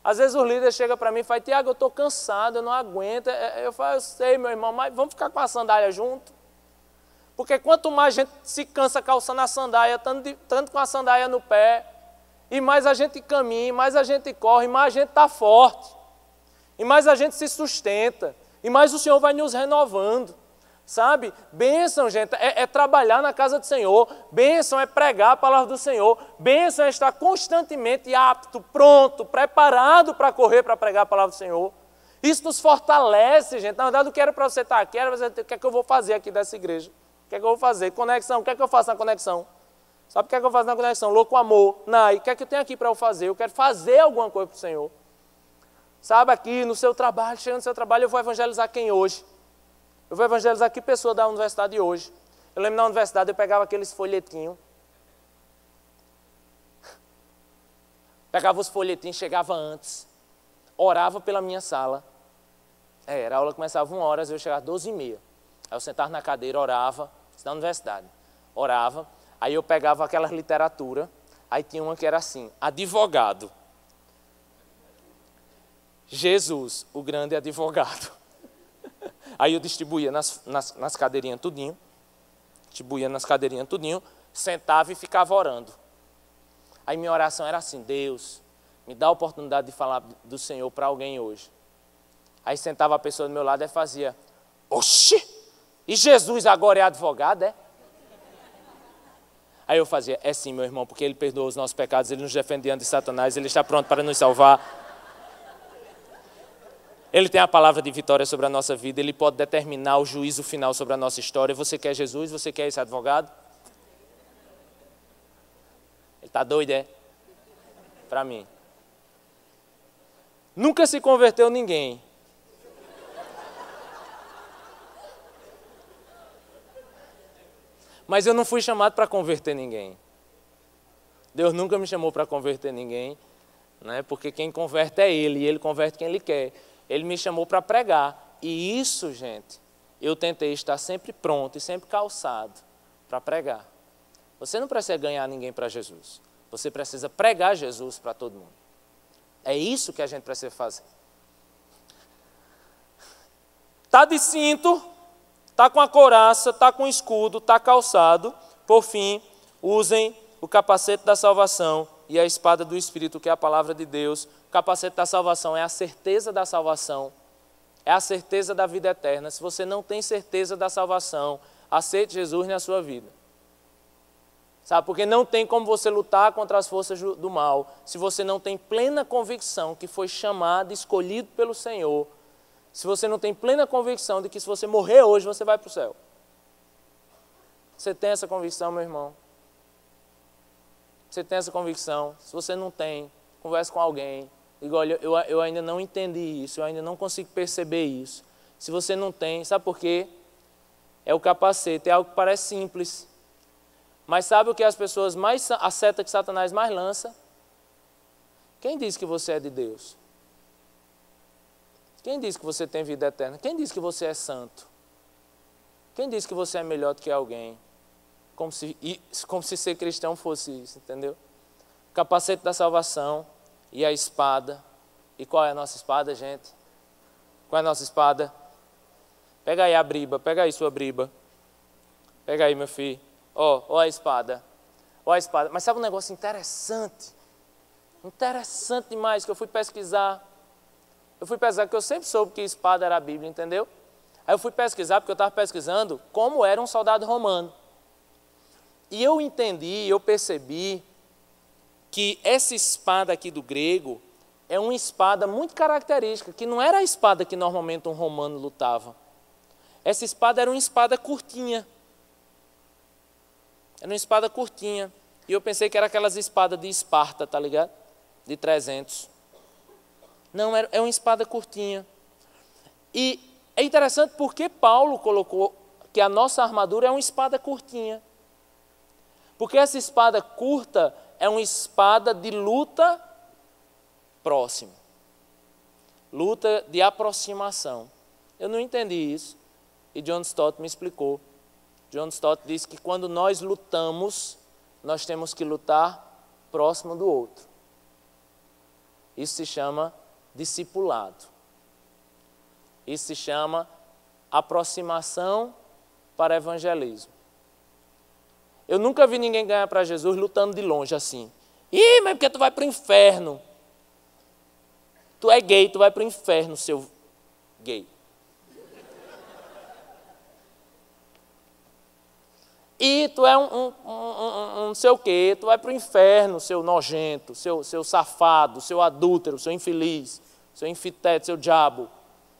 Às vezes os líderes chegam para mim e falam, Tiago, eu estou cansado, eu não aguento. Eu falo, eu sei, meu irmão, mas vamos ficar com a sandália junto? Porque quanto mais a gente se cansa calçando a sandália, tanto com a sandália no pé, e mais a gente caminha, mais a gente corre, mais a gente está forte, e mais a gente se sustenta, e mais o Senhor vai nos renovando. Sabe? Bênção, gente, é trabalhar na casa do Senhor. Bênção é pregar a palavra do Senhor. Bênção é estar constantemente apto, pronto, preparado para correr para pregar a palavra do Senhor. Isso nos fortalece, gente. Na verdade, eu quero para você estar aqui, o que é que eu vou fazer aqui dessa igreja? O que é que eu vou fazer? Conexão, o que é que eu faço na conexão? Sabe o que é que eu faço na conexão? Louco amor, Nai, o que é que eu tenho aqui para eu fazer? Eu quero fazer alguma coisa para o Senhor. Sabe, aqui no seu trabalho, chegando no seu trabalho, eu vou evangelizar quem hoje? Eu vou evangelizar que pessoa da universidade hoje. Eu lembro na universidade, eu pegava aqueles folhetinhos. Pegava os folhetinhos, chegava antes. Orava pela minha sala. A aula começava 1h, eu chegava às 12h30. Aí eu sentava na cadeira, orava, isso na universidade. Orava, aí eu pegava aquela literatura, aí tinha uma que era assim, advogado. Jesus, o grande advogado. Aí eu distribuía nas cadeirinhas tudinho, sentava e ficava orando. Aí minha oração era assim, Deus, me dá a oportunidade de falar do Senhor para alguém hoje. Aí sentava a pessoa do meu lado e fazia, oxi, e Jesus agora é advogado, é? Aí eu fazia, é sim, meu irmão, porque Ele perdoa os nossos pecados, Ele nos defende diante de Satanás, Ele está pronto para nos salvar. Ele tem a palavra de vitória sobre a nossa vida, Ele pode determinar o juízo final sobre a nossa história. Você quer Jesus? Você quer esse advogado? Ele está doido, é? Para mim. Nunca se converteu ninguém. Mas eu não fui chamado para converter ninguém. Deus nunca me chamou para converter ninguém, né? Porque quem converte é Ele, e Ele converte quem Ele quer. Ele me chamou para pregar, e isso, gente, eu tentei estar sempre pronto e sempre calçado para pregar. Você não precisa ganhar ninguém para Jesus, você precisa pregar Jesus para todo mundo. É isso que a gente precisa fazer. Está de cinto, está com a couraça, está com o escudo, está calçado, por fim, usem o capacete da salvação e a espada do Espírito, que é a palavra de Deus. O capacete da salvação é a certeza da salvação, é a certeza da vida eterna. Se você não tem certeza da salvação, aceite Jesus na sua vida. Sabe, porque não tem como você lutar contra as forças do mal, se você não tem plena convicção que foi chamado, escolhido pelo Senhor, se você não tem plena convicção de que se você morrer hoje, você vai para o céu. Você tem essa convicção, meu irmão? Você tem essa convicção? Se você não tem, converse com alguém. Diga, olha, eu ainda não entendi isso, eu ainda não consigo perceber isso. Se você não tem, sabe por quê? É o capacete, é algo que parece simples. Mas sabe o que as pessoas mais, a seta que Satanás mais lança? Quem diz que você é de Deus? Quem diz que você tem vida eterna? Quem diz que você é santo? Quem diz que você é melhor do que alguém? Como se ser cristão fosse isso, entendeu? O capacete da salvação e a espada. E qual é a nossa espada, gente? Qual é a nossa espada? Pega aí a briba, pega aí sua briba. Pega aí, meu filho. Ó a espada. Ó a espada. Mas sabe um negócio interessante? Interessante demais que eu fui pesquisar. Porque eu sempre soube que espada era a Bíblia, entendeu? Aí eu fui pesquisar, porque eu estava pesquisando como era um soldado romano. E eu entendi, eu percebi que essa espada aqui do grego é uma espada muito característica, que não era a espada que normalmente um romano lutava. Essa espada era uma espada curtinha. Era uma espada curtinha. E eu pensei que era aquelas espadas de Esparta, tá ligado? De 300. Não, é uma espada curtinha. E é interessante porque Paulo colocou que a nossa armadura é uma espada curtinha. Porque essa espada curta é uma espada de luta próxima. Luta de aproximação. Eu não entendi isso. E John Stott me explicou. John Stott disse que quando nós lutamos, nós temos que lutar próximo do outro. Isso se chama discipulado. Isso se chama aproximação para evangelismo. Eu nunca vi ninguém ganhar para Jesus lutando de longe assim. Ih, mas porque tu vai para o inferno. Tu é gay, tu vai para o inferno, seu gay. E tu é um não sei o quê, tu vai para o inferno, seu nojento, seu safado, seu adúltero, seu infeliz, seu infiteto, seu diabo.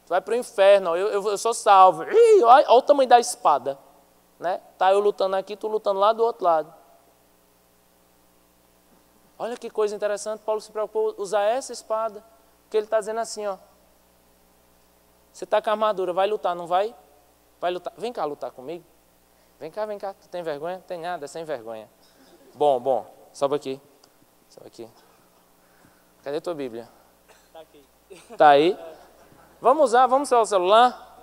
Tu vai para o inferno, eu sou salvo. Ih, olha o tamanho da espada. Né? Tá eu lutando aqui, tu lutando lá do outro lado. Olha que coisa interessante, Paulo se preocupou em usar essa espada, porque ele está dizendo assim, ó. Você está com a armadura, vai lutar, não vai? Vai lutar, vem cá lutar comigo. Vem cá, tu tem vergonha? Tem nada, é sem vergonha. Bom, sobe aqui. Cadê tua Bíblia? Tá aqui. Tá aí? Vamos usar o celular?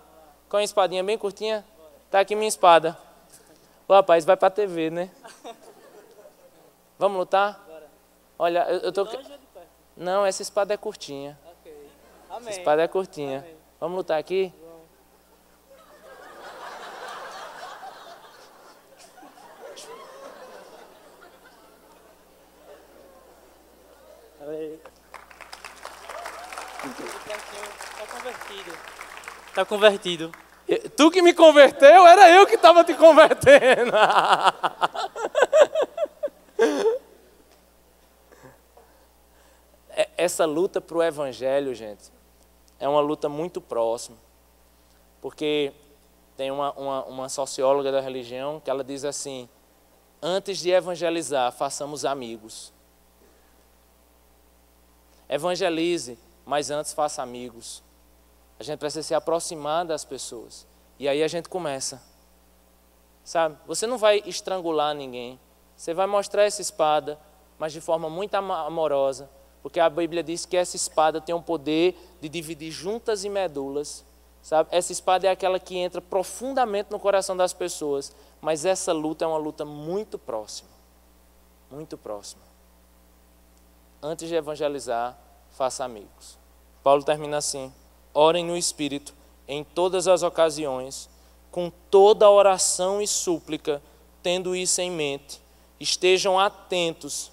Com a espadinha bem curtinha? Tá aqui minha espada. Ô rapaz, vai pra TV, né? Vamos lutar? Bora. Olha, eu tô... De longe ou de perto? Não, essa espada é curtinha. Ok. Amém. Essa espada é curtinha. Amém. Vamos lutar aqui? Vamos. Aí. Tá convertido. Tá convertido. Tu que me converteu, era eu que estava te convertendo. Essa luta para o evangelho, gente, é uma luta muito próxima. Porque tem uma socióloga da religião que ela diz assim, antes de evangelizar, façamos amigos. Evangelize, mas antes faça amigos. A gente precisa se aproximar das pessoas. E aí a gente começa. Sabe? Você não vai estrangular ninguém. Você vai mostrar essa espada, mas de forma muito amorosa. Porque a Bíblia diz que essa espada tem o poder de dividir juntas e medulas. Sabe? Essa espada é aquela que entra profundamente no coração das pessoas. Mas essa luta é uma luta muito próxima. Muito próxima. Antes de evangelizar, faça amigos. Paulo termina assim. Orem no Espírito em todas as ocasiões, com toda oração e súplica, tendo isso em mente. Estejam atentos.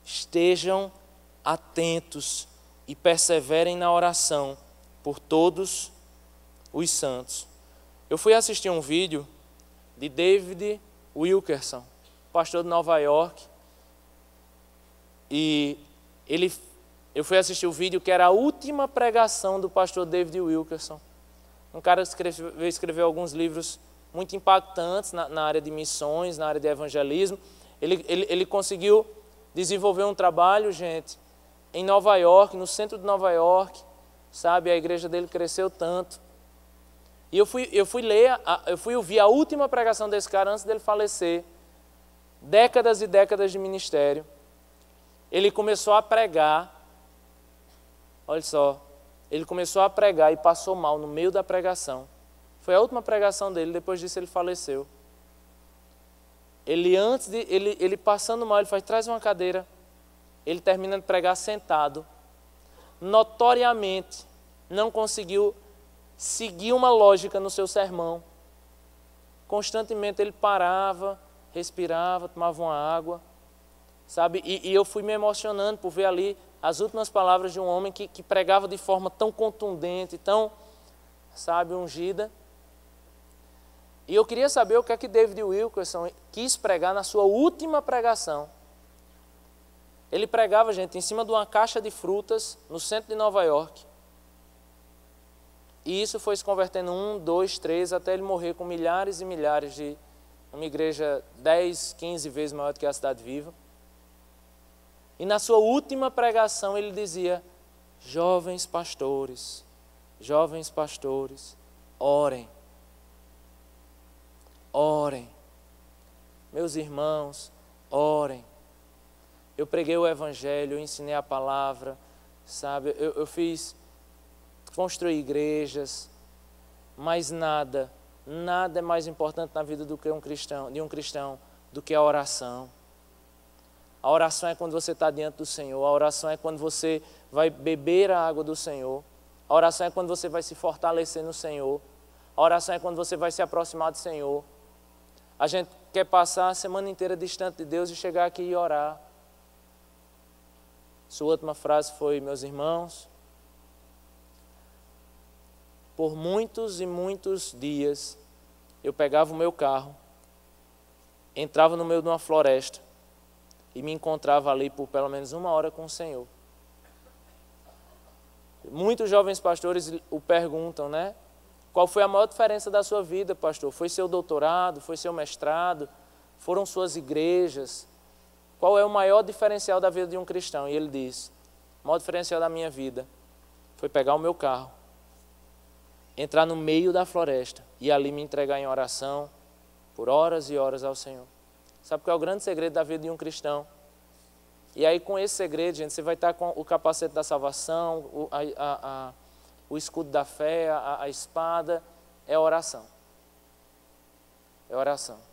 Estejam atentos e perseverem na oração por todos os santos. Eu fui assistir um vídeo de David Wilkerson, pastor de Nova York, e eu fui assistir o vídeo que era a última pregação do pastor David Wilkerson. Um cara que escreveu alguns livros muito impactantes na área de missões, na área de evangelismo. Ele conseguiu desenvolver um trabalho, gente, em Nova York, no centro de Nova York, sabe? A igreja dele cresceu tanto. E eu fui ouvir a última pregação desse cara antes dele falecer. Décadas e décadas de ministério. Ele começou a pregar. Olha só, ele começou a pregar e passou mal no meio da pregação. Foi a última pregação dele, depois disso ele faleceu. Ele passando mal, ele faz, traz uma cadeira. Ele termina de pregar sentado. Notoriamente, não conseguiu seguir uma lógica no seu sermão. Constantemente ele parava, respirava, tomava uma água. Sabe? E eu fui me emocionando por ver ali as últimas palavras de um homem que pregava de forma tão contundente, tão, sabe, ungida. E eu queria saber o que é que David Wilkerson quis pregar na sua última pregação. Ele pregava, gente, em cima de uma caixa de frutas no centro de Nova York. E isso foi se convertendo 1, 2, 3, até ele morrer com milhares e milhares uma igreja 10, 15 vezes maior do que a Cidade Viva. E na sua última pregação ele dizia: jovens pastores, orem, orem. Meus irmãos, orem. Eu preguei o Evangelho, eu ensinei a palavra, sabe? Eu construí igrejas, mas nada é mais importante na vida de um cristão do que a oração. A oração é quando você está diante do Senhor, a oração é quando você vai beber a água do Senhor, a oração é quando você vai se fortalecer no Senhor, a oração é quando você vai se aproximar do Senhor. A gente quer passar a semana inteira distante de Deus e chegar aqui e orar. Sua última frase foi: meus irmãos, por muitos e muitos dias eu pegava o meu carro, entrava no meio de uma floresta e me encontrava ali por pelo menos 1 hora com o Senhor. Muitos jovens pastores o perguntam, né? Qual foi a maior diferença da sua vida, pastor? Foi seu doutorado? Foi seu mestrado? Foram suas igrejas? Qual é o maior diferencial da vida de um cristão? E ele diz: o maior diferencial da minha vida foi pegar o meu carro, entrar no meio da floresta e ali me entregar em oração por horas e horas ao Senhor. Sabe qual é o grande segredo da vida de um cristão? E aí, com esse segredo, gente, você vai estar com o capacete da salvação, o escudo da fé, a espada. É oração. É oração.